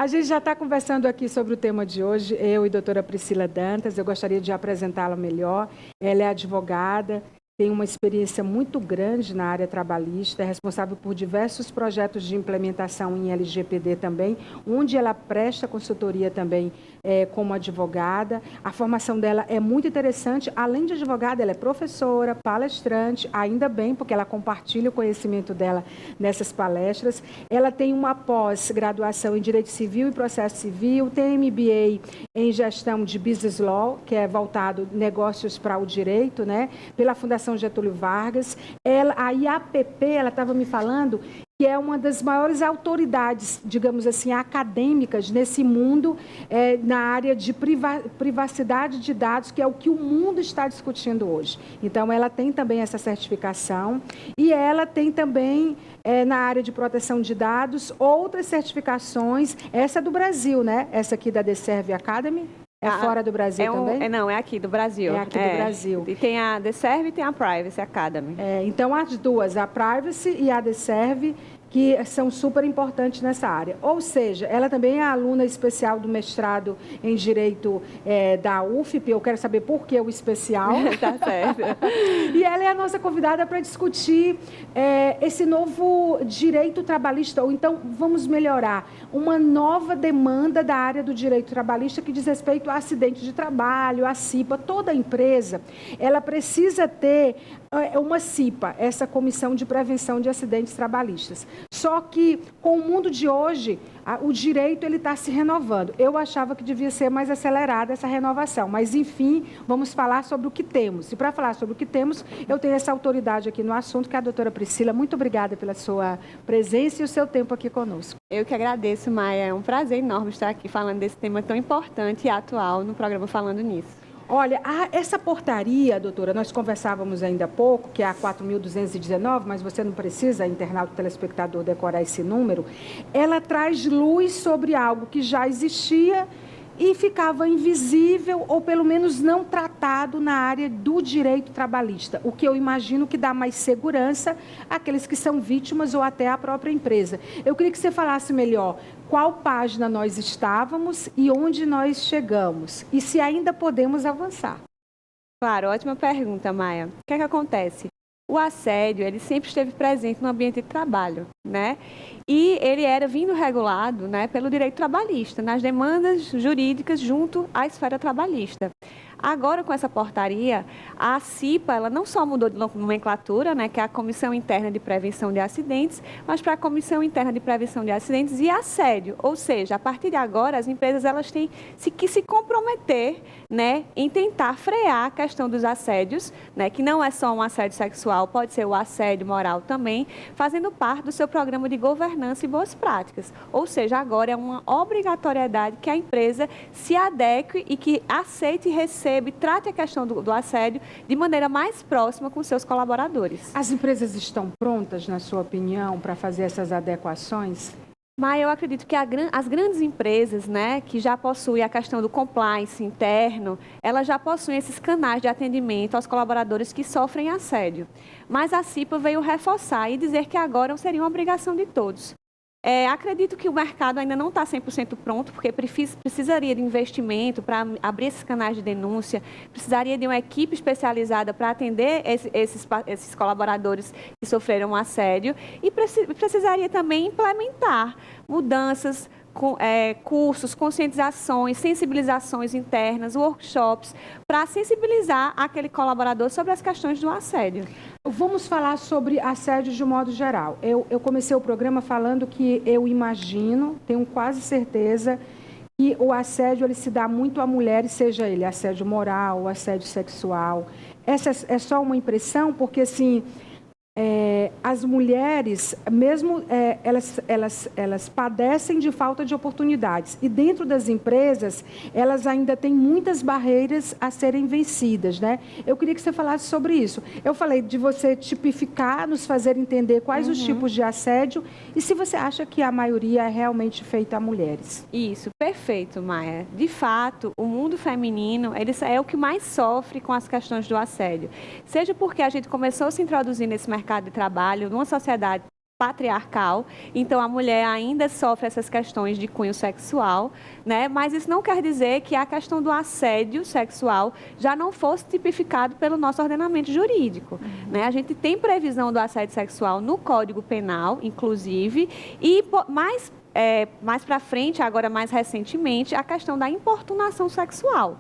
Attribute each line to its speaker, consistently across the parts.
Speaker 1: A gente já está conversando aqui sobre o tema de hoje, eu e a doutora Priscila Dantas. Eu gostaria de apresentá-la melhor. Ela é advogada, tem uma experiência muito grande na área trabalhista, é responsável por diversos projetos de implementação em LGPD também, onde ela presta consultoria também como advogada. A formação dela é muito interessante. Além de advogada, ela é professora, palestrante, ainda bem, porque ela compartilha o conhecimento dela nessas palestras. Ela tem uma pós-graduação em Direito Civil e Processo Civil, tem MBA em Gestão de Business Law, que é voltado negócios para o direito, né? Pela Fundação Getúlio Vargas. A IAPP, ela estava me falando que é uma das maiores autoridades, digamos assim, acadêmicas nesse mundo, na área de privacidade de dados, que é o que o mundo está discutindo hoje. Então, ela tem também essa certificação e ela tem também, na área de proteção de dados, outras certificações. Essa é do Brasil, né? Essa aqui da The Serve Academy. É fora do Brasil também?
Speaker 2: Não, é aqui do Brasil.
Speaker 1: É aqui do Brasil.
Speaker 2: E tem a The Serve e tem a Privacy Academy.
Speaker 1: Então, as duas, a Privacy e a The Serve, que são super importantes nessa área. Ou seja, ela também é aluna especial do mestrado em Direito da UFP. Eu quero saber por que o especial.
Speaker 2: Tá certo.
Speaker 1: E ela é a nossa convidada para discutir esse novo direito trabalhista, ou então, vamos melhorar, uma nova demanda da área do direito trabalhista que diz respeito a acidente de trabalho, a CIPA. Toda empresa, ela precisa ter uma CIPA, essa Comissão de Prevenção de Acidentes Trabalhistas. Só que, com o mundo de hoje, o direito está se renovando. Eu achava que devia ser mais acelerada essa renovação, mas, enfim, vamos falar sobre o que temos. E, para falar sobre o que temos, eu tenho essa autoridade aqui no assunto, que é a doutora Priscila. Muito obrigada pela sua presença e o seu tempo aqui conosco.
Speaker 2: Eu que agradeço, Maia. É um prazer enorme estar aqui falando desse tema tão importante e atual no programa Falando Nisso.
Speaker 1: Olha, essa portaria, doutora, nós conversávamos ainda há pouco, que é a 4.219, mas você não precisa, internauta, telespectador, decorar esse número. Ela traz luz sobre algo que já existia e ficava invisível, ou pelo menos não tratado na área do direito trabalhista, o que eu imagino que dá mais segurança àqueles que são vítimas ou até à própria empresa. Eu queria que você falasse melhor qual página nós estávamos e onde nós chegamos, e se ainda podemos avançar.
Speaker 2: Claro, ótima pergunta, Maia. O que é que acontece? O assédio, ele sempre esteve presente no ambiente de trabalho, né? E ele era vindo regulado, né, pelo direito trabalhista, nas demandas jurídicas junto à esfera trabalhista. Agora, com essa portaria, a CIPA, ela não só mudou de nomenclatura, né, que é a Comissão Interna de Prevenção de Acidentes, mas para a Comissão Interna de Prevenção de Acidentes e Assédio. Ou seja, a partir de agora, as empresas elas têm que se comprometer, né, em tentar frear a questão dos assédios, né, que não é só um assédio sexual, pode ser o assédio moral também, fazendo parte do seu programa de governança e boas práticas. Ou seja, agora é uma obrigatoriedade que a empresa se adeque e que aceite e receba e trate a questão do assédio de maneira mais próxima com seus colaboradores.
Speaker 1: As empresas estão prontas, na sua opinião, para fazer essas adequações?
Speaker 2: Mas eu acredito que as grandes empresas, né, que já possuem a questão do compliance interno, elas já possuem esses canais de atendimento aos colaboradores que sofrem assédio. Mas a CIPA veio reforçar e dizer que agora seria uma obrigação de todos. Acredito que o mercado ainda não está 100% pronto, porque precisaria de investimento para abrir esses canais de denúncia, precisaria de uma equipe especializada para atender esses colaboradores que sofreram assédio e precisaria também implementar mudanças, cursos, conscientizações, sensibilizações internas, workshops, para sensibilizar aquele colaborador sobre as questões do assédio.
Speaker 1: Vamos falar sobre assédio de um modo geral. Eu comecei o programa falando que eu imagino, tenho quase certeza, que o assédio ele se dá muito a mulheres, seja ele assédio moral, assédio sexual. Essa é só uma impressão, porque assim, as mulheres, mesmo elas padecem de falta de oportunidades. E dentro das empresas, elas ainda têm muitas barreiras a serem vencidas, né? Eu queria que você falasse sobre isso. Eu falei de você tipificar, nos fazer entender quais os tipos de assédio e se você acha que a maioria é realmente feita a mulheres.
Speaker 2: Isso, perfeito, Maia. De fato, o mundo feminino ele é o que mais sofre com as questões do assédio. Seja porque a gente começou a se introduzir nesse mercado de trabalho, numa sociedade patriarcal, então a mulher ainda sofre essas questões de cunho sexual, né? Mas isso não quer dizer que a questão do assédio sexual já não fosse tipificado pelo nosso ordenamento jurídico, né? A gente tem previsão do assédio sexual no Código Penal, inclusive, e mais para frente, agora mais recentemente, a questão da importunação sexual.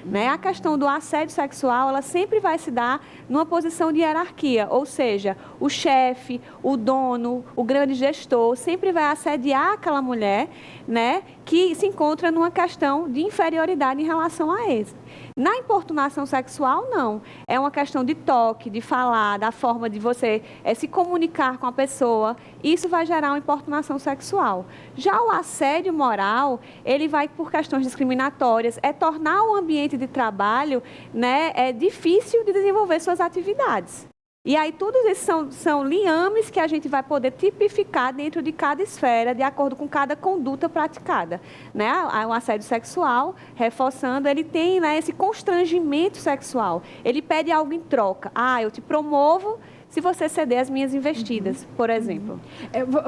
Speaker 2: Né? A questão do assédio sexual, ela sempre vai se dar numa posição de hierarquia, ou seja, o chefe, o dono, o grande gestor, sempre vai assediar aquela mulher, né, que se encontra numa questão de inferioridade em relação a esse. Na importunação sexual, não. É uma questão de toque, de falar, da forma de você se comunicar com a pessoa. Isso vai gerar uma importunação sexual. Já o assédio moral, ele vai por questões discriminatórias, é tornar o ambiente de trabalho, né, difícil de desenvolver suas atividades. E aí, todos esses são liames que a gente vai poder tipificar dentro de cada esfera, de acordo com cada conduta praticada. Né? O assédio sexual, reforçando, ele tem, né, esse constrangimento sexual. Ele pede algo em troca. Eu te promovo se você ceder as minhas investidas, por exemplo.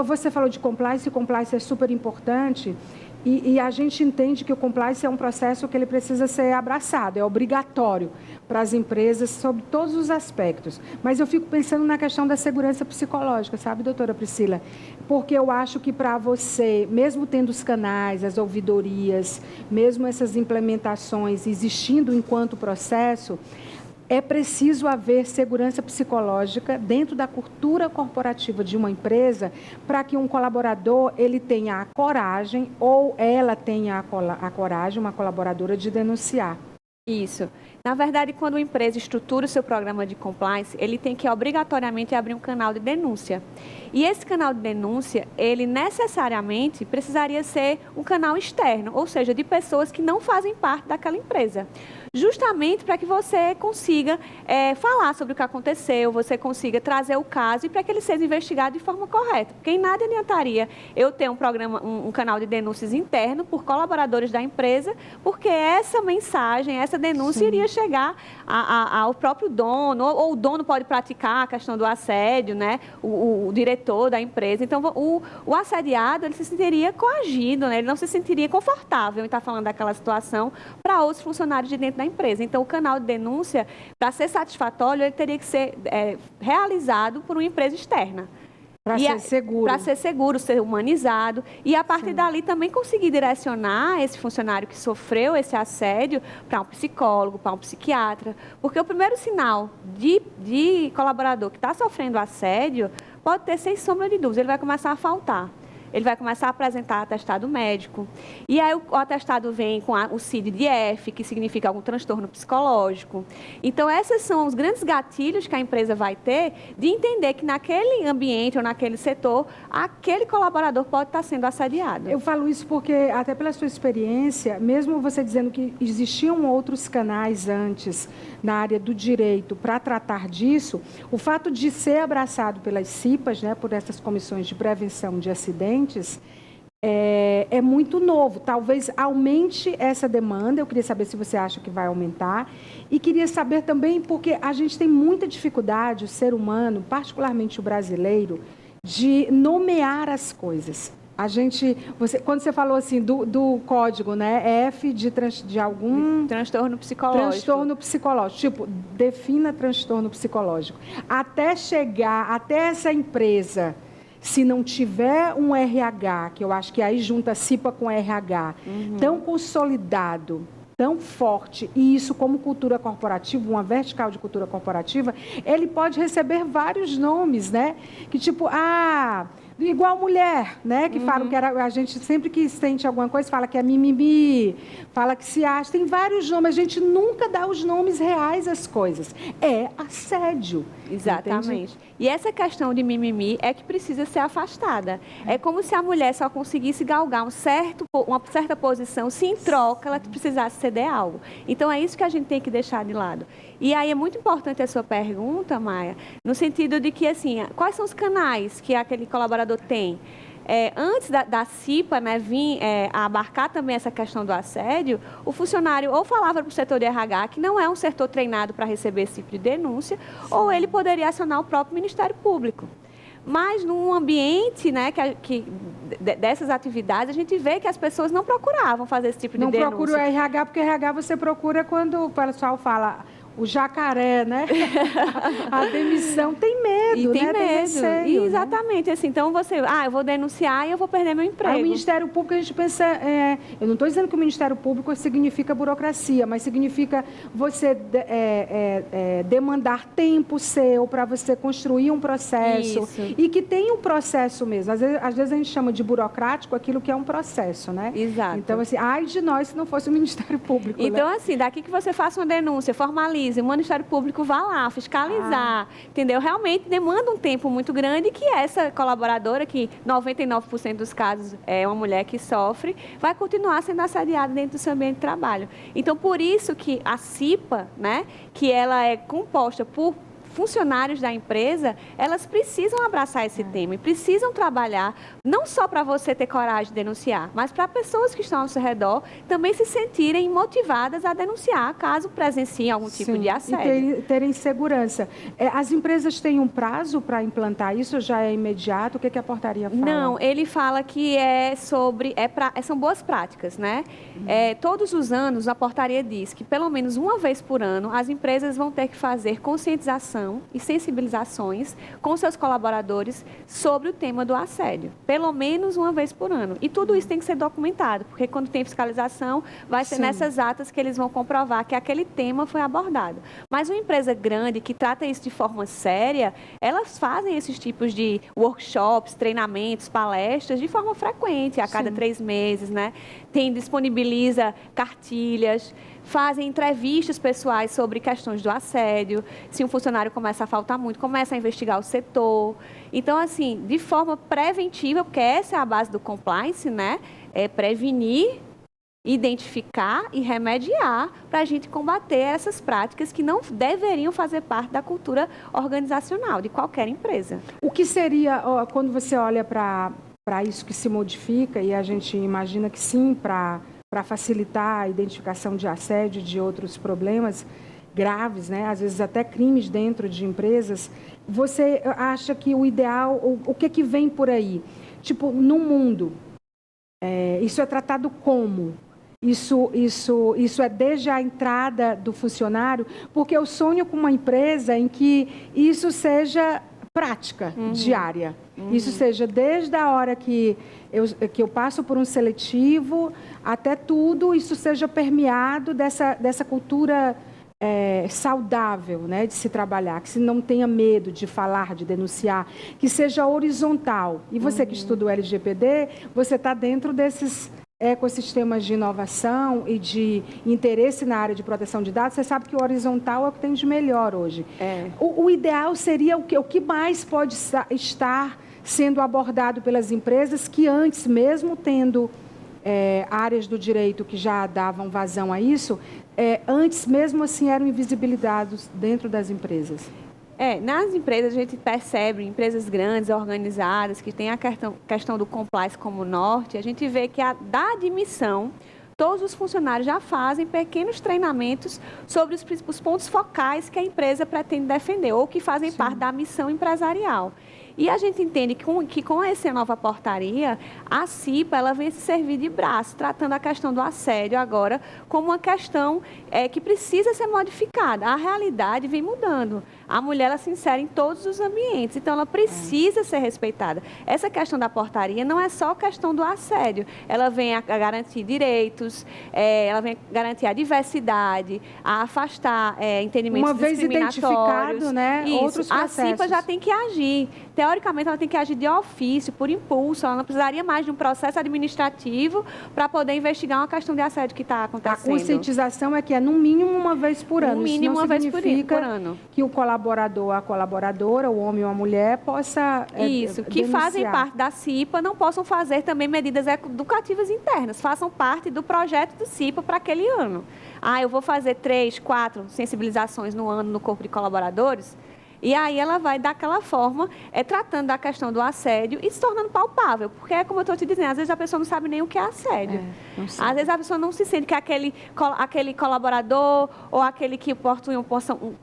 Speaker 1: Você falou de compliance, e compliance é super importante. E a gente entende que o compliance é um processo que ele precisa ser abraçado, é obrigatório para as empresas sobre todos os aspectos. Mas eu fico pensando na questão da segurança psicológica, sabe, doutora Priscila? Porque eu acho que para você, mesmo tendo os canais, as ouvidorias, mesmo essas implementações existindo enquanto processo, é preciso haver segurança psicológica dentro da cultura corporativa de uma empresa para que um colaborador ele tenha a coragem ou ela tenha a coragem, uma colaboradora, de denunciar.
Speaker 2: Isso. Na verdade, quando uma empresa estrutura o seu programa de compliance, ele tem que obrigatoriamente abrir um canal de denúncia. E esse canal de denúncia, ele necessariamente precisaria ser um canal externo, ou seja, de pessoas que não fazem parte daquela empresa. Justamente para que você consiga falar sobre o que aconteceu, você consiga trazer o caso e para que ele seja investigado de forma correta. Porque em nada adiantaria eu ter um canal de denúncias interno por colaboradores da empresa, porque essa mensagem, essa denúncia iria chegar ao próprio dono, ou o dono pode praticar a questão do assédio, né? O diretor da empresa. Então, o assediado, ele se sentiria coagido, né? Ele não se sentiria confortável em estar falando daquela situação para outros funcionários de dentro da empresa. Então, o canal de denúncia, para ser satisfatório, ele teria que ser realizado por uma empresa externa.
Speaker 1: Para ser seguro.
Speaker 2: Para ser seguro, ser humanizado. E, a partir dali, também conseguir direcionar esse funcionário que sofreu esse assédio para um psicólogo, para um psiquiatra. Porque o primeiro sinal de colaborador que está sofrendo assédio pode ter, sem sombra de dúvida, ele vai começar a faltar. Ele vai começar a apresentar atestado médico. E aí o atestado vem com o CID de F, que significa algum transtorno psicológico. Então, esses são os grandes gatilhos que a empresa vai ter de entender que naquele ambiente ou naquele setor, aquele colaborador pode estar sendo assediado.
Speaker 1: Eu falo isso porque, até pela sua experiência, mesmo você dizendo que existiam outros canais antes na área do direito para tratar disso, o fato de ser abraçado pelas CIPAs, né, por essas comissões de prevenção de acidentes, é muito novo. Talvez aumente essa demanda. Eu queria saber se você acha que vai aumentar. E queria saber também, porque a gente tem muita dificuldade, o ser humano, particularmente o brasileiro, de nomear as coisas. Quando você falou assim do código, né, F de algum...
Speaker 2: Transtorno psicológico.
Speaker 1: Transtorno psicológico. Tipo, defina transtorno psicológico. Até chegar, até essa empresa... Se não tiver um RH, que eu acho que aí junta CIPA com RH, tão consolidado, tão forte, e isso como cultura corporativa, uma vertical de cultura corporativa, ele pode receber vários nomes, né? Que tipo, igual mulher, né? Que falam que a gente sempre que sente alguma coisa, fala que é mimimi, fala que se acha, tem vários nomes, a gente nunca dá os nomes reais às coisas. É assédio.
Speaker 2: Exatamente. Entende? E essa questão de mimimi é que precisa ser afastada. É como se a mulher só conseguisse galgar uma certa posição, se em troca ela precisasse ceder algo. Então, é isso que a gente tem que deixar de lado. E aí é muito importante a sua pergunta, Maia, no sentido de que, assim, quais são os canais que aquele colaborador tem? Antes da CIPA, né, vir a abarcar também essa questão do assédio, o funcionário ou falava para o setor de RH, que não é um setor treinado para receber esse tipo de denúncia, ou ele poderia acionar o próprio Ministério Público. Mas num ambiente, né, dessas atividades, a gente vê que as pessoas não procuravam fazer esse tipo de denúncia.
Speaker 1: Não procura o RH, porque RH você procura quando o pessoal fala o jacaré, né? A demissão tem medo,
Speaker 2: e tem
Speaker 1: né?
Speaker 2: medo.
Speaker 1: Tem receio,
Speaker 2: exatamente, né? Assim, então você, eu vou denunciar e eu vou perder meu emprego.
Speaker 1: Aí o Ministério Público, a gente pensa, eu não estou dizendo que o Ministério Público significa burocracia, mas significa você demandar tempo seu para você construir um processo.
Speaker 2: Isso.
Speaker 1: E que tem um processo mesmo. Às vezes a gente chama de burocrático aquilo que é um processo, né?
Speaker 2: Exato.
Speaker 1: Então, assim, ai de nós se não fosse o Ministério Público.
Speaker 2: Então,
Speaker 1: né?
Speaker 2: assim, daqui que você faça uma denúncia, formalize, o Ministério Público vá lá fiscalizar, entendeu? Realmente demanda um tempo muito grande que essa colaboradora, que 99% dos casos é uma mulher que sofre, vai continuar sendo assediada dentro do seu ambiente de trabalho. Então, por isso que a CIPA, né, que ela é composta por funcionários da empresa, elas precisam abraçar esse tema e precisam trabalhar não só para você ter coragem de denunciar, mas para pessoas que estão ao seu redor também se sentirem motivadas a denunciar caso presenciem algum tipo de assédio.
Speaker 1: E terem segurança. As empresas têm um prazo para implantar isso? Já é imediato? O que a portaria fala?
Speaker 2: Não, ele fala que são boas práticas, né? Todos os anos, a portaria diz que pelo menos uma vez por ano as empresas vão ter que fazer conscientização e sensibilizações com seus colaboradores sobre o tema do assédio. Pelo menos uma vez por ano. E tudo isso tem que ser documentado, porque quando tem fiscalização, vai ser nessas atas que eles vão comprovar que aquele tema foi abordado. Mas uma empresa grande que trata isso de forma séria, elas fazem esses tipos de workshops, treinamentos, palestras de forma frequente, a cada 3 meses, né? Disponibiliza cartilhas, fazem entrevistas pessoais sobre questões do assédio. Se um funcionário começa a faltar muito, começa a investigar o setor. Então, assim, de forma preventiva, porque essa é a base do compliance, né? É prevenir, identificar e remediar para a gente combater essas práticas que não deveriam fazer parte da cultura organizacional de qualquer empresa.
Speaker 1: O que seria, quando você olha para isso que se modifica, e a gente imagina que sim, para facilitar a identificação de assédio e de outros problemas graves, né? Às vezes até crimes dentro de empresas, você acha que o ideal, o que vem por aí? Tipo, no mundo, isso é tratado como? Isso é desde a entrada do funcionário? Porque eu sonho com uma empresa em que isso seja prática diária. Isso seja desde a hora que eu passo por um seletivo até tudo, isso seja permeado dessa cultura saudável, né, de se trabalhar, que se não tenha medo de falar, de denunciar, que seja horizontal. E você que estuda o LGPD, você está dentro desses ecossistemas de inovação e de interesse na área de proteção de dados, você sabe que o horizontal é o que tem de melhor hoje. O ideal seria o que mais pode estar sendo abordado pelas empresas que antes, mesmo tendo áreas do direito que já davam vazão a isso, antes mesmo assim eram invisibilizados dentro das empresas.
Speaker 2: Nas empresas a gente percebe, empresas grandes, organizadas, que têm a questão do compliance como norte, a gente vê que da admissão, todos os funcionários já fazem pequenos treinamentos sobre os pontos focais que a empresa pretende defender ou que fazem parte da missão empresarial. E a gente entende que com essa nova portaria, a CIPA ela vem se servir de braço, tratando a questão do assédio agora como uma questão que precisa ser modificada. A realidade vem mudando. A mulher ela se insere em todos os ambientes, então ela precisa ser respeitada. Essa questão da portaria não é só questão do assédio, ela vem a garantir direitos, ela vem a garantir a diversidade, a afastar entendimentos discriminatórios.
Speaker 1: Uma vez identificado, né, outros processos.
Speaker 2: A CIPA já tem que agir. Teoricamente, ela tem que agir de ofício, por impulso, ela não precisaria mais de um processo administrativo para poder investigar uma questão de assédio que está acontecendo.
Speaker 1: A conscientização é que é no mínimo uma vez por ano.
Speaker 2: No mínimo uma vez por ano.
Speaker 1: Que o colaborador, a colaboradora, o homem ou a mulher possa
Speaker 2: que fazem parte da CIPA não possam fazer também medidas educativas internas, façam parte do projeto do CIPA para aquele ano. Eu vou fazer 3, 4 sensibilizações no ano no corpo de colaboradores. E aí ela vai, daquela forma, tratando da questão do assédio e se tornando palpável. Porque, como eu estou te dizendo, às vezes a pessoa não sabe nem o que é assédio. Às vezes a pessoa não se sente que aquele colaborador ou aquele que possui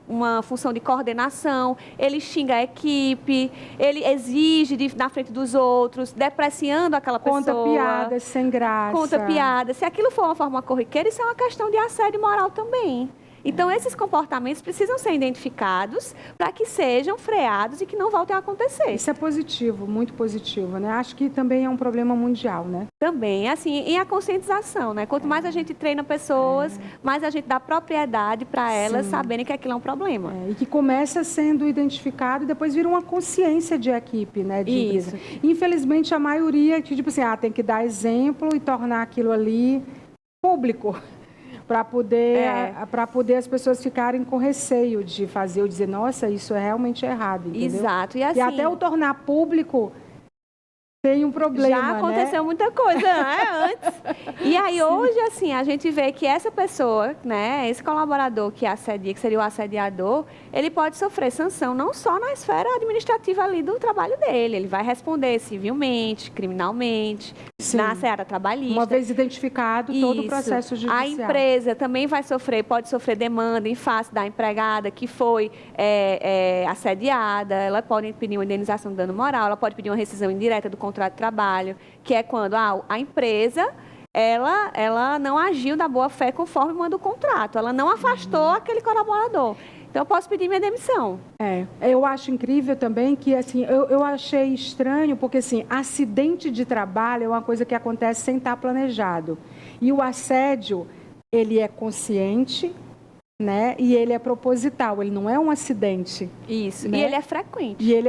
Speaker 2: uma função de coordenação, ele xinga a equipe, ele exige na frente dos outros, depreciando aquela pessoa.
Speaker 1: Conta piadas sem graça.
Speaker 2: Conta piadas. Se aquilo for uma forma corriqueira, isso é uma questão de assédio moral também. Então, esses comportamentos precisam ser identificados para que sejam freados e que não voltem a acontecer.
Speaker 1: Isso é positivo, muito positivo, né? Acho que também é um problema mundial, né?
Speaker 2: Também, assim, e a conscientização, né? Quanto mais a gente treina pessoas, mais a gente dá propriedade para elas saberem que aquilo é um problema.
Speaker 1: E que começa sendo identificado e depois vira uma consciência de equipe, né? De empresa. Infelizmente, a maioria, tipo assim, tem que dar exemplo e tornar aquilo ali público. Para poder as pessoas ficarem com receio de fazer ou dizer, nossa, isso é realmente errado, entendeu?
Speaker 2: Exato.
Speaker 1: E até o tornar público tem um problema,
Speaker 2: já aconteceu muita coisa, né, antes. E aí, hoje, assim, a gente vê que essa pessoa, né, esse colaborador que assedia, que seria o assediador, ele pode sofrer sanção não só na esfera administrativa ali do trabalho dele, ele vai responder civilmente, criminalmente, na seara trabalhista.
Speaker 1: Uma vez identificado todo o processo judicial.
Speaker 2: A empresa também vai sofrer, pode sofrer demanda em face da empregada que foi assediada, ela pode pedir uma indenização de dano moral, ela pode pedir uma rescisão indireta do contrato de trabalho, que é quando a empresa ela não agiu da boa fé conforme manda o contrato, ela não afastou aquele colaborador. Então, eu posso pedir minha demissão.
Speaker 1: Eu acho incrível também que, assim, eu achei estranho, porque, assim, acidente de trabalho é uma coisa que acontece sem estar planejado. E o assédio, ele é consciente, né? E ele é proposital, ele não é um acidente.
Speaker 2: Isso,
Speaker 1: né?
Speaker 2: E ele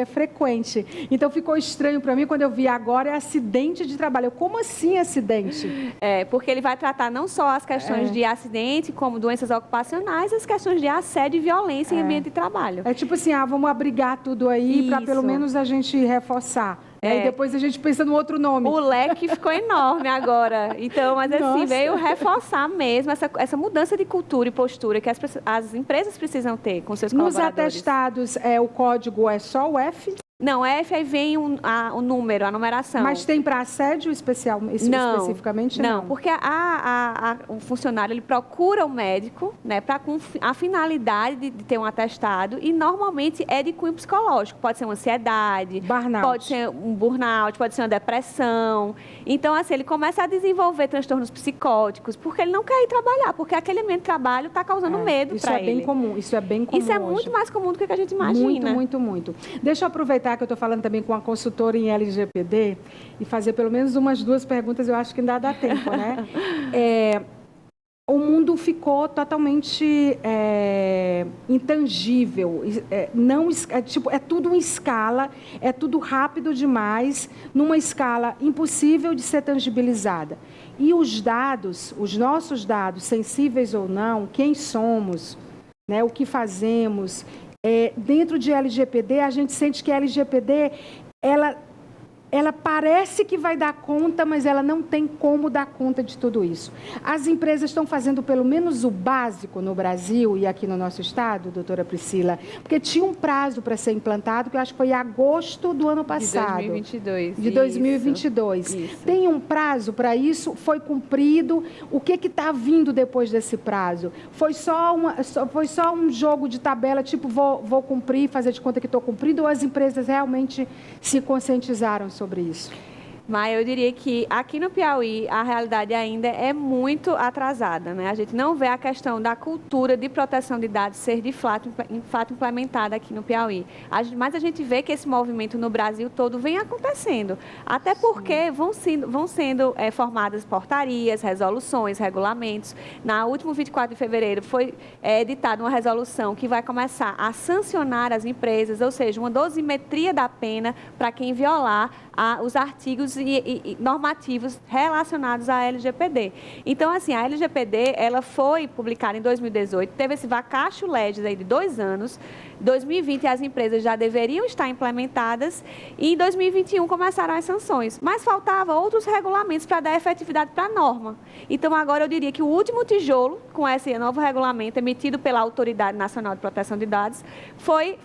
Speaker 2: é frequente.
Speaker 1: Então, ficou estranho para mim quando eu vi agora acidente de trabalho. Como assim acidente?
Speaker 2: Porque ele vai tratar não só as questões de acidente, como doenças ocupacionais, as questões de assédio e violência em ambiente de trabalho.
Speaker 1: É tipo assim, vamos abrigar tudo aí para pelo menos a gente reforçar. E depois a gente pensa no outro nome.
Speaker 2: O leque ficou enorme agora. Então, mas assim, veio reforçar mesmo essa mudança de cultura e postura que as empresas precisam ter com seus colaboradores.
Speaker 1: Nos atestados, o código é só o F?
Speaker 2: Não, F aí vem o número, a numeração.
Speaker 1: Mas tem para assédio especificamente?
Speaker 2: Não, porque o funcionário ele procura o médico, né, com a finalidade de ter um atestado e normalmente é de cunho psicológico. Pode ser uma ansiedade,
Speaker 1: burnout.
Speaker 2: Pode ser um burnout, pode ser uma depressão. Então, assim, ele começa a desenvolver transtornos psicóticos porque ele não quer ir trabalhar, porque aquele ambiente de trabalho está causando medo para ele.
Speaker 1: Isso é bem comum.
Speaker 2: Isso é muito mais comum do que a gente imagina.
Speaker 1: Muito. Deixa eu aproveitar que eu estou falando também com uma consultora em LGPD e fazer pelo menos umas 2 perguntas, eu acho que ainda dá tempo, né? O mundo ficou totalmente intangível, é tudo em escala, é tudo rápido demais, numa escala impossível de ser tangibilizada. E os nossos dados, sensíveis ou não, quem somos, né, o que fazemos... dentro de LGPD, a gente sente que a LGPD, ela parece que vai dar conta, mas ela não tem como dar conta de tudo isso. As empresas estão fazendo pelo menos o básico no Brasil e aqui no nosso estado, doutora Priscila, porque tinha um prazo para ser implantado, que eu acho que foi em agosto do ano passado. De 2022. Isso. Tem um prazo para isso? Foi cumprido? O que está vindo depois desse prazo? Foi só um jogo de tabela, tipo, vou cumprir, fazer de conta que estou cumprindo, ou as empresas realmente se conscientizaram sobre isso?
Speaker 2: Mas eu diria que aqui no Piauí a realidade ainda é muito atrasada, né? A gente não vê a questão da cultura de proteção de dados ser de fato implementada aqui no Piauí. Mas a gente vê que esse movimento no Brasil todo vem acontecendo. Até porque vão sendo formadas portarias, resoluções, regulamentos. Na última 24 de fevereiro foi editada uma resolução que vai começar a sancionar as empresas, ou seja, uma dosimetria da pena para quem violar os artigos e normativos relacionados à LGPD. Então, assim, a LGPD, ela foi publicada em 2018, teve esse vacacho legis aí de 2 anos. 2020 as empresas já deveriam estar implementadas e em 2021 começaram as sanções. Mas faltavam outros regulamentos para dar efetividade para a norma. Então, agora eu diria que o último tijolo com esse novo regulamento emitido pela Autoridade Nacional de Proteção de Dados foi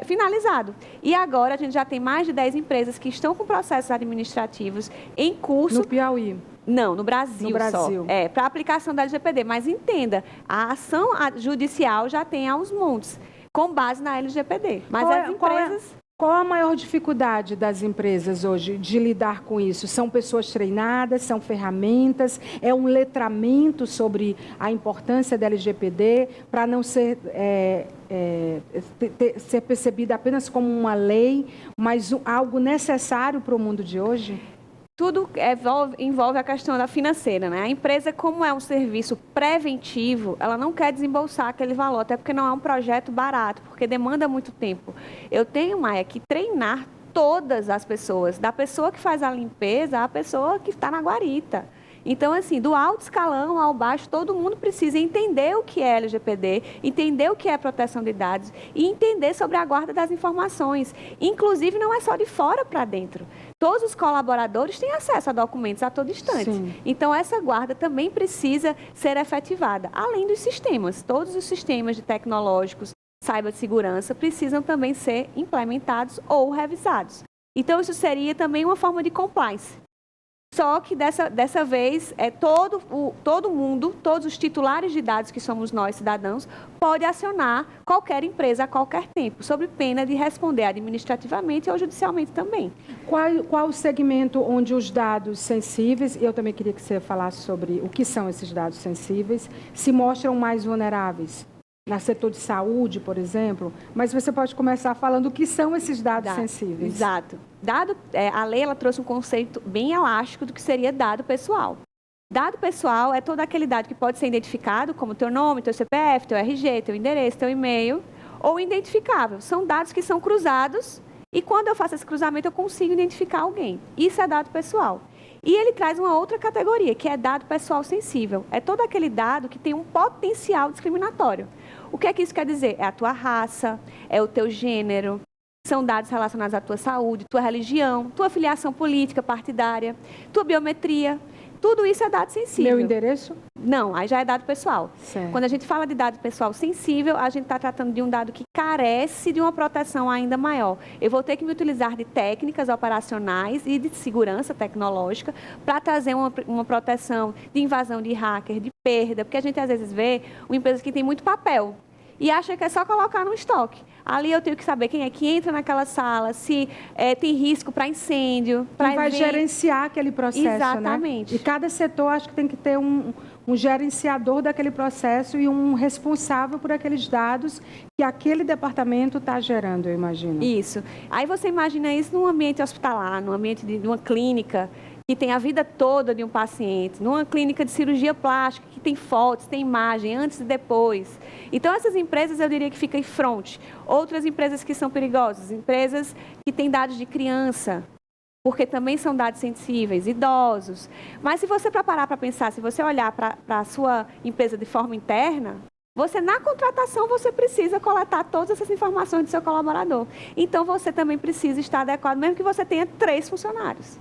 Speaker 2: finalizado. E agora a gente já tem mais de 10 empresas que estão com processos administrativos em curso.
Speaker 1: No Piauí.
Speaker 2: Não, no Brasil, só. Para a aplicação da LGPD. Mas entenda, a ação judicial já tem aos montes, com base na LGPD. Mas as empresas...
Speaker 1: Qual a maior dificuldade das empresas hoje de lidar com isso? São pessoas treinadas, são ferramentas, é um letramento sobre a importância da LGPD para não ser, ser percebida apenas como uma lei, mas algo necessário para o mundo de hoje?
Speaker 2: Tudo envolve a questão da financeira, né? A empresa, como é um serviço preventivo, ela não quer desembolsar aquele valor, até porque não é um projeto barato, porque demanda muito tempo. Eu tenho, Maia, que treinar todas as pessoas, da pessoa que faz a limpeza à pessoa que está na guarita. Então, assim, do alto escalão ao baixo, todo mundo precisa entender o que é LGPD, entender o que é proteção de dados e entender sobre a guarda das informações. Inclusive, não é só de fora para dentro. Todos os colaboradores têm acesso a documentos a todo instante.
Speaker 1: Sim.
Speaker 2: Então, essa guarda também precisa ser efetivada, além dos sistemas. Todos os sistemas tecnológicos, cibersegurança, precisam também ser implementados ou revisados. Então, isso seria também uma forma de compliance. Só que dessa vez, todo mundo, todos os titulares de dados, que somos nós, cidadãos, pode acionar qualquer empresa a qualquer tempo, sob pena de responder administrativamente ou judicialmente também.
Speaker 1: Qual o segmento onde os dados sensíveis, eu também queria que você falasse sobre o que são esses dados sensíveis, se mostram mais vulneráveis? No setor de saúde, por exemplo, mas você pode começar falando o que são esses dados sensíveis.
Speaker 2: Exato. A lei ela trouxe um conceito bem elástico do que seria dado pessoal. Dado pessoal é todo aquele dado que pode ser identificado, como teu nome, teu CPF, teu RG, teu endereço, teu e-mail, ou identificável. São dados que são cruzados e quando eu faço esse cruzamento eu consigo identificar alguém. Isso é dado pessoal. E ele traz uma outra categoria, que é dado pessoal sensível. É todo aquele dado que tem um potencial discriminatório. O que é que isso quer dizer? É a tua raça, é o teu gênero, são dados relacionados à tua saúde, tua religião, tua filiação política, partidária, tua biometria. Tudo isso é dado sensível.
Speaker 1: Meu endereço?
Speaker 2: Não, aí já é dado pessoal.
Speaker 1: Certo.
Speaker 2: Quando a gente fala de dado pessoal sensível, a gente está tratando de um dado que carece de uma proteção ainda maior. Eu vou ter que me utilizar de técnicas operacionais e de segurança tecnológica para trazer uma proteção de invasão de hacker, de perda, porque a gente às vezes vê uma empresa que tem muito papel e acha que é só colocar no estoque. Ali eu tenho que saber quem é que entra naquela sala, se tem risco para incêndio.
Speaker 1: Quem vai gerenciar aquele processo,
Speaker 2: exatamente,
Speaker 1: né? E cada setor acho que tem que ter um gerenciador daquele processo e um responsável por aqueles dados que aquele departamento está gerando, eu imagino.
Speaker 2: Isso. Aí você imagina isso num ambiente hospitalar, num ambiente de uma clínica, que tem a vida toda de um paciente, numa clínica de cirurgia plástica, que tem fotos, tem imagem, antes e depois. Então, essas empresas, eu diria que ficam em frente. Outras empresas que são perigosas, empresas que têm dados de criança, porque também são dados sensíveis, idosos. Mas se você parar para pensar, se você olhar para a sua empresa de forma interna, na contratação, você precisa coletar todas essas informações do seu colaborador. Então, você também precisa estar adequado, mesmo que você tenha 3 funcionários.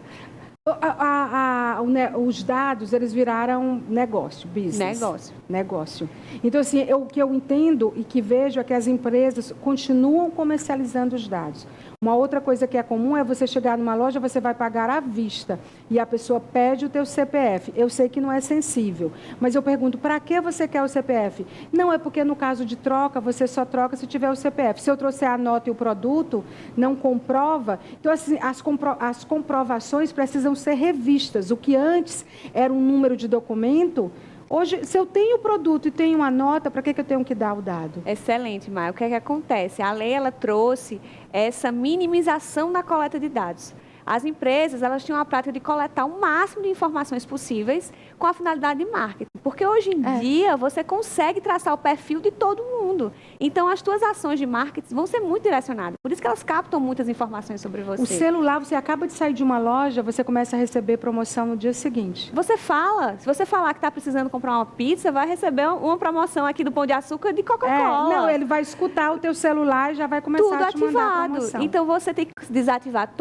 Speaker 1: Os dados, eles viraram negócio, business. Negócio. Então, assim, o que eu entendo e que vejo é que as empresas continuam comercializando os dados. Uma outra coisa que é comum é você chegar numa loja, você vai pagar à vista e a pessoa pede o teu CPF. Eu sei que não é sensível, mas eu pergunto, para que você quer o CPF? Não, é porque no caso de troca, você só troca se tiver o CPF. Se eu trouxer a nota e o produto, não comprova. Então, assim, as comprovações precisam ser revistas. O que antes era um número de documento, hoje, se eu tenho o produto e tenho uma nota, para que eu tenho que dar o dado?
Speaker 2: Excelente, Maia. O que é que acontece? A lei ela trouxe essa minimização na coleta de dados. As empresas elas tinham a prática de coletar o máximo de informações possíveis com a finalidade de marketing. Porque hoje em dia você consegue traçar o perfil de todo mundo. Então, as tuas ações de marketing vão ser muito direcionadas. Por isso que elas captam muitas informações sobre você.
Speaker 1: O celular, você acaba de sair de uma loja, você começa a receber promoção no dia seguinte.
Speaker 2: Você fala, se você falar que está precisando comprar uma pizza, vai receber uma promoção aqui do Pão de Açúcar de Coca-Cola.
Speaker 1: Não, ele vai escutar o teu celular e já vai começar a te mandar a promoção.
Speaker 2: Então, você tem que desativar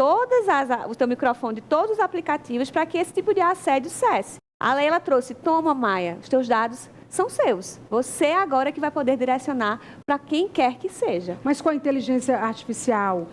Speaker 2: o teu microfone de todos os aplicativos para que esse tipo de assédio cesse. A Leila trouxe, toma, Maia, os teus dados são seus. Você agora que vai poder direcionar para quem quer que seja.
Speaker 1: Mas com a inteligência artificial,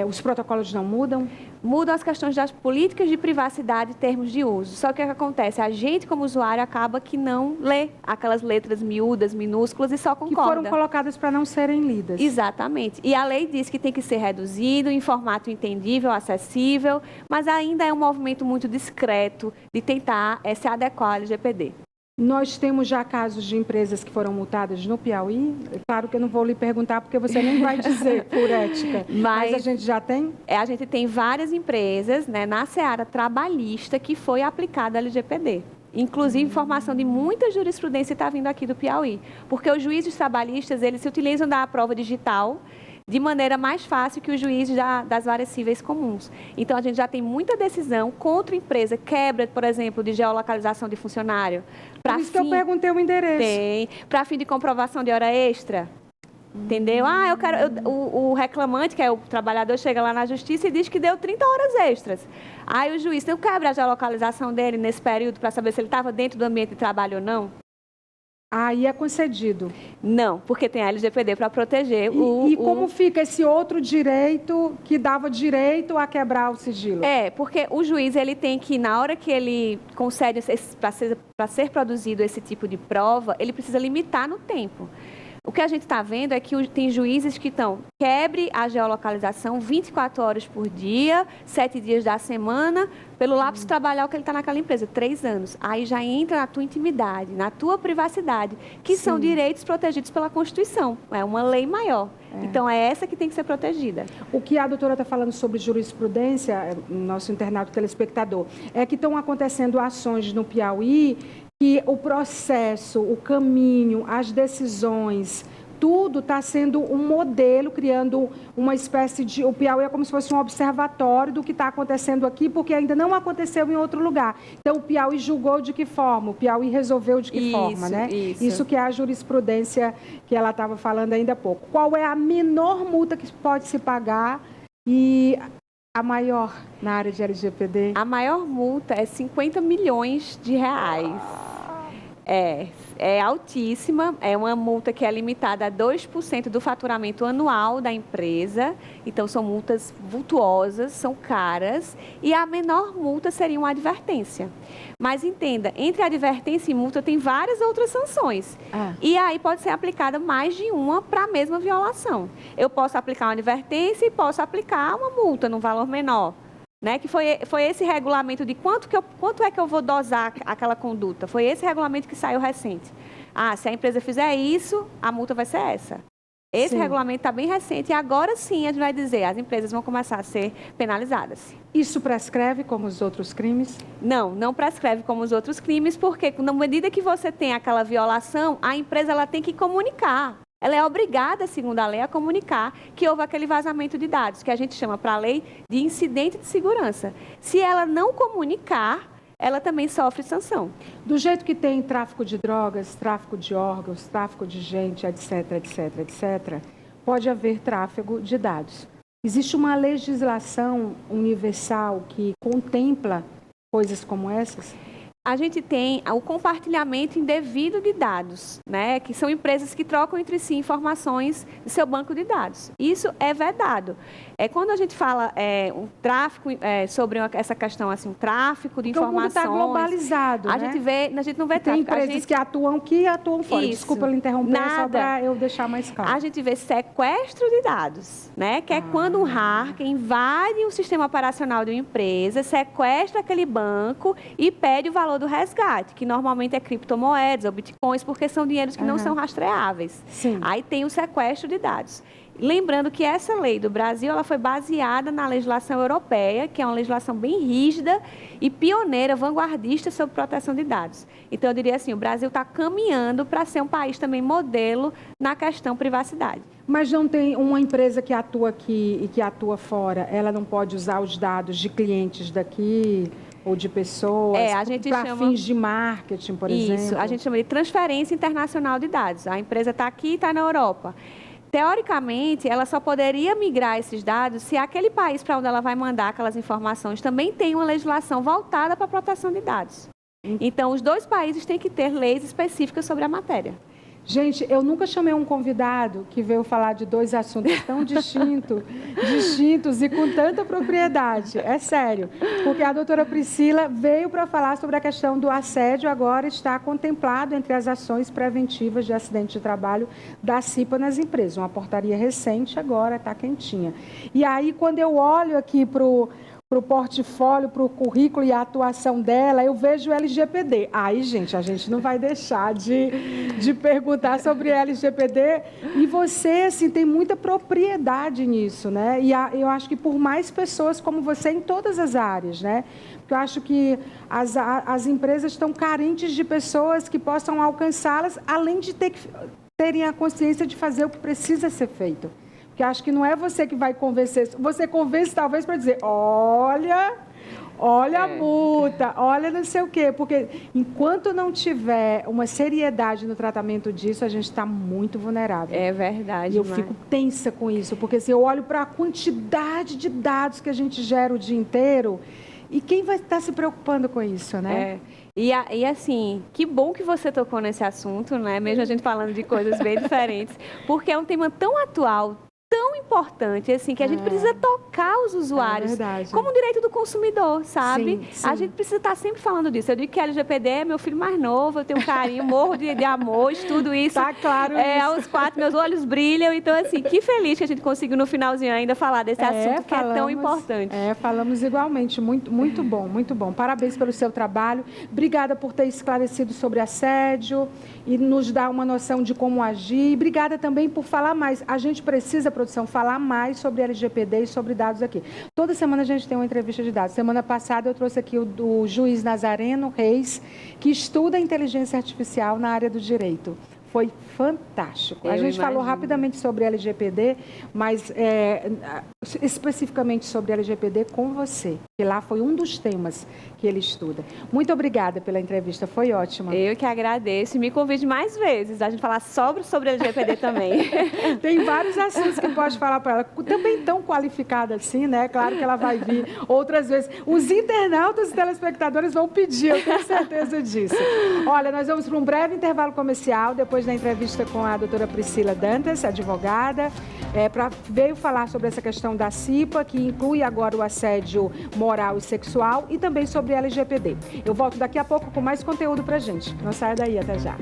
Speaker 1: os protocolos não mudam?
Speaker 2: Mudam as questões das políticas de privacidade e termos de uso. Só que o que acontece? A gente, como usuário, acaba que não lê aquelas letras miúdas, minúsculas e só concorda.
Speaker 1: Que foram colocadas para não serem lidas.
Speaker 2: Exatamente. E a lei diz que tem que ser reduzido em formato entendível, acessível, mas ainda é um movimento muito discreto de tentar se adequar ao LGPD.
Speaker 1: Nós temos já casos de empresas que foram multadas no Piauí? Claro que eu não vou lhe perguntar, porque você nem vai dizer por ética. Mas a gente já tem?
Speaker 2: A gente tem várias empresas, né, na seara trabalhista que foi aplicada a LGPD. Inclusive, informação de muita jurisprudência está vindo aqui do Piauí. Porque os juízes trabalhistas, eles se utilizam da prova digital de maneira mais fácil que os juízes das várias cíveis comuns. Então, a gente já tem muita decisão contra a empresa, quebra, por exemplo, de geolocalização de funcionário.
Speaker 1: Por isso que eu perguntei o endereço.
Speaker 2: Tem. Para fim de comprovação de hora extra. Entendeu? O reclamante, que é o trabalhador, chega lá na justiça e diz que deu 30 horas extras. Aí o juiz não quebra a geolocalização dele nesse período para saber se ele estava dentro do ambiente de trabalho ou não?
Speaker 1: Aí é concedido?
Speaker 2: Não, porque tem a LGPD para proteger
Speaker 1: E como fica esse outro direito que dava direito a quebrar o sigilo?
Speaker 2: Porque o juiz ele tem que, na hora que ele concede para ser produzido esse tipo de prova, ele precisa limitar no tempo. O que a gente está vendo é que tem juízes que quebre a geolocalização 24 horas por dia, 7 dias da semana, pelo lapso trabalhar que ele está naquela empresa, 3 anos. Aí já entra na tua intimidade, na tua privacidade, que são direitos protegidos pela Constituição. É uma lei maior. Então, é essa que tem que ser protegida.
Speaker 1: O que a doutora está falando sobre jurisprudência, nosso internauta telespectador, é que estão acontecendo ações no Piauí que o processo, o caminho, as decisões, tudo está sendo um modelo, criando uma espécie de... O Piauí é como se fosse um observatório do que está acontecendo aqui, porque ainda não aconteceu em outro lugar. Então, o Piauí julgou de que forma? O Piauí resolveu de que forma, né? Isso que é a jurisprudência que ela estava falando ainda há pouco. Qual é a menor multa que pode se pagar e a maior na área de LGPD?
Speaker 2: A maior multa é 50 milhões de reais. É altíssima, é uma multa que é limitada a 2% do faturamento anual da empresa, então são multas vultuosas, são caras, e a menor multa seria uma advertência. Mas entenda, entre advertência e multa tem várias outras sanções, e aí pode ser aplicada mais de uma para a mesma violação. Eu posso aplicar uma advertência e posso aplicar uma multa num valor menor. Né, que foi esse regulamento de quanto é que eu vou dosar aquela conduta. Foi esse regulamento que saiu recente. Se a empresa fizer isso, a multa vai ser essa. Esse regulamento está bem recente e agora sim a gente vai dizer, as empresas vão começar a ser penalizadas.
Speaker 1: Isso prescreve como os outros crimes?
Speaker 2: Não prescreve como os outros crimes, porque na medida que você tem aquela violação, a empresa ela tem que comunicar. Ela é obrigada, segundo a lei, a comunicar que houve aquele vazamento de dados, que a gente chama para a lei de incidente de segurança. Se ela não comunicar, ela também sofre sanção.
Speaker 1: Do jeito que tem tráfico de drogas, tráfico de órgãos, tráfico de gente, etc., etc., etc., pode haver tráfego de dados. Existe uma legislação universal que contempla coisas como essas?
Speaker 2: A gente tem o compartilhamento indevido de dados, né? Que são empresas que trocam entre si informações do seu banco de dados. Isso é vedado. Quando a gente fala um tráfico, sobre essa questão, assim, um tráfico de informações...
Speaker 1: Porque o mundo está globalizado, né?
Speaker 2: A gente não vê
Speaker 1: tem
Speaker 2: tráfico.
Speaker 1: Empresas que atuam fora. Isso. Desculpa eu interromper, só para eu deixar mais claro.
Speaker 2: A gente vê sequestro de dados, né? Que é quando um hacker invade o sistema operacional de uma empresa, sequestra aquele banco e pede o valor valor do resgate, que normalmente é criptomoedas ou bitcoins, porque são dinheiros que não são rastreáveis.
Speaker 1: Sim.
Speaker 2: Aí tem o sequestro de dados. Lembrando que essa lei do Brasil ela foi baseada na legislação europeia, que é uma legislação bem rígida e pioneira, vanguardista sobre proteção de dados. Então, eu diria assim, o Brasil está caminhando para ser um país também modelo na questão privacidade.
Speaker 1: Mas não tem uma empresa que atua aqui e que atua fora, ela não pode usar os dados de clientes daqui ou de pessoas para fins de marketing, por exemplo?
Speaker 2: Isso, a gente chama de transferência internacional de dados. A empresa está aqui e está na Europa. Teoricamente, ela só poderia migrar esses dados se aquele país para onde ela vai mandar aquelas informações também tem uma legislação voltada para a proteção de dados. Então, os dois países têm que ter leis específicas sobre a matéria.
Speaker 1: Gente, eu nunca chamei um convidado que veio falar de dois assuntos tão distintos e com tanta propriedade. É sério. Porque a doutora Priscila veio para falar sobre a questão do assédio, agora está contemplado entre as ações preventivas de acidente de trabalho da CIPA nas empresas. Uma portaria recente, agora está quentinha. E aí, quando eu olho aqui para o portfólio, para o currículo e a atuação dela, eu vejo o LGPD. Aí, gente, a gente não vai deixar de perguntar sobre LGPD. E você, assim, tem muita propriedade nisso, né? E eu acho que por mais pessoas como você em todas as áreas, né? Porque eu acho que as empresas estão carentes de pessoas que possam alcançá-las, além de terem a consciência de fazer o que precisa ser feito. Porque acho que não é você que vai convencer, você convence talvez para dizer, olha a multa, olha não sei o quê, porque enquanto não tiver uma seriedade no tratamento disso, a gente está muito vulnerável.
Speaker 2: É verdade.
Speaker 1: E eu fico tensa com isso, porque se eu olho para a quantidade de dados que a gente gera o dia inteiro, e quem vai estar se preocupando com isso, né?
Speaker 2: E assim, que bom que você tocou nesse assunto, né? Mesmo a gente falando de coisas bem diferentes, porque é um tema tão atual, tão importante, assim, que a gente precisa tocar os usuários como um direito do consumidor, sabe?
Speaker 1: Sim, sim.
Speaker 2: A gente precisa estar sempre falando disso. Eu digo que LGPD é meu filho mais novo, eu tenho um carinho, morro de amor, estudo isso.
Speaker 1: Tá claro isso.
Speaker 2: Aos 4, meus olhos brilham. Então, assim, que feliz que a gente conseguiu no finalzinho ainda falar desse assunto que é tão importante.
Speaker 1: Falamos igualmente. Muito, muito bom, muito bom. Parabéns pelo seu trabalho. Obrigada por ter esclarecido sobre assédio e nos dar uma noção de como agir. Obrigada também por falar mais. A gente precisa, produção, falar mais sobre LGPD e sobre dados aqui. Toda semana a gente tem uma entrevista de dados. Semana passada eu trouxe aqui o juiz Nazareno Reis, que estuda inteligência artificial na área do direito. Foi fantástico. A gente falou rapidamente sobre LGPD, mas especificamente sobre LGPD com você, que lá foi um dos temas que ele estuda. Muito obrigada pela entrevista, foi ótima.
Speaker 2: Eu que agradeço e me convide mais vezes a gente falar sobre LGPD também.
Speaker 1: Tem vários assuntos que pode falar para ela, também tão qualificada assim, né? Claro que ela vai vir outras vezes. Os internautas e telespectadores vão pedir, eu tenho certeza disso. Olha, nós vamos para um breve intervalo comercial, depois da entrevista com a doutora Priscila Dantas, advogada, veio falar sobre essa questão da CIPA, que inclui agora o assédio moral e sexual, e também sobre LGPD. Eu volto daqui a pouco com mais conteúdo pra gente. Não saia daí, até já.